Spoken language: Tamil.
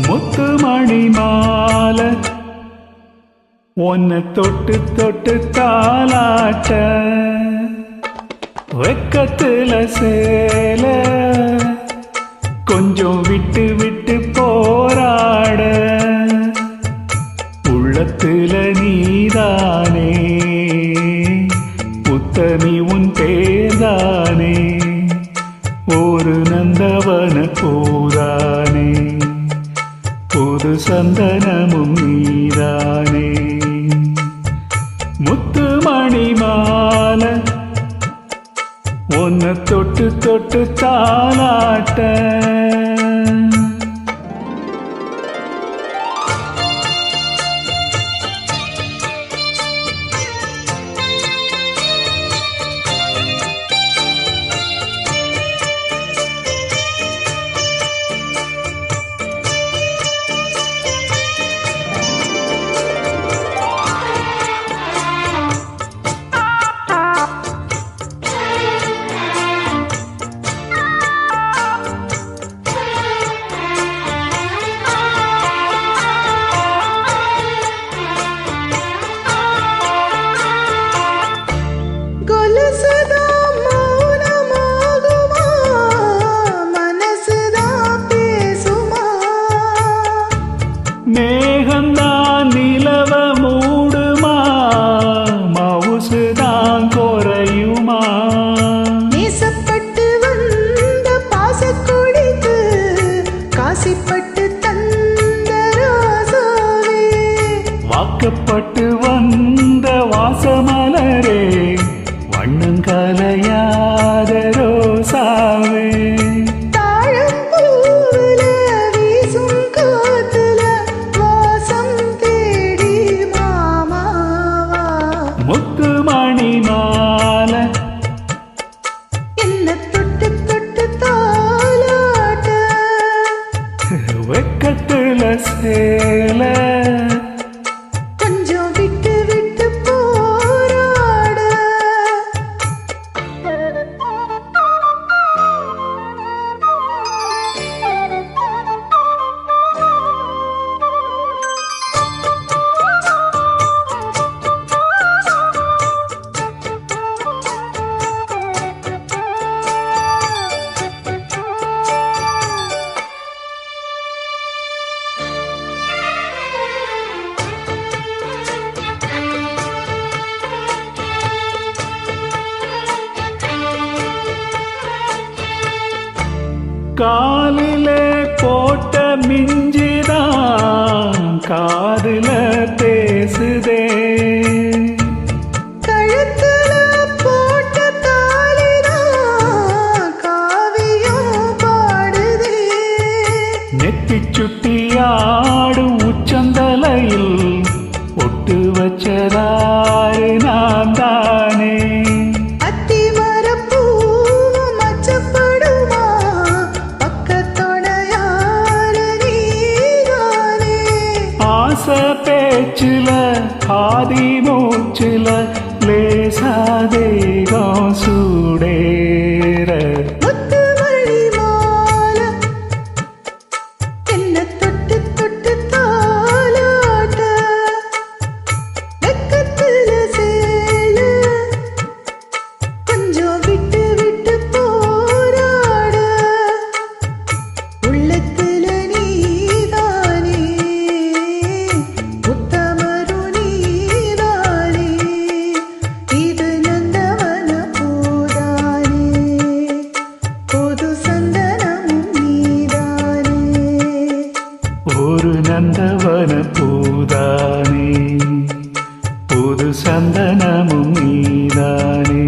முத்து மணி மாலை உன்னை தொட்டு தொட்டு தாலாட்ட வெக்கத்துல சேல கொஞ்சம் விட்டு விட்டு போராட உள்ளத்துல நீதானே உத்தமி உன் பேர்தானே ஒரு நந்தவன பூதானே புது சந்தனமும் நீதானே முத்து மணி மாலை உன்னை தொட்டு தொட்டு தாலாட்ட மேகந்தான் நிலவ மூடுமா மவுசுதான் குறையுமா நேசப்பட்டு வந்த பாசக்கொடிக்கு காசிப்பட்டு தந்த ரோசாவே வாக்கப்பட்டு வந்த வாசமலரே வண்ணங்கலையாத ரோசாவே முத்து மணி மாலை என்ன தொட்டு தொட்டு தாலாட்ட வெக்கத்துல சேல கொஞ்சம் விட்டு விட்டு போராட காலிலே போட்ட மிஞ்சிதான் காதுல பேசுதே கழுத்துல போட்ட தாலிதான் காவியம் பாடுதே நெத்தி சுட்டியாடும் உச்சந்தலையில் ஒட்டு வச்சதாறு நான் தானே பேச்சுல ஆதி மூச்சுல லேசாதேகம் சூடேற முத்து மணி மாலை என்ன தொட்டு தொட்டு தாலாட்ட வெக்கத்துல சேல கொஞ்சம் விட்டு விட்டு போராட உள்ளத்துல நீதானே ஒரு நந்தவன பூதானே புது சந்தனமும் நீதானே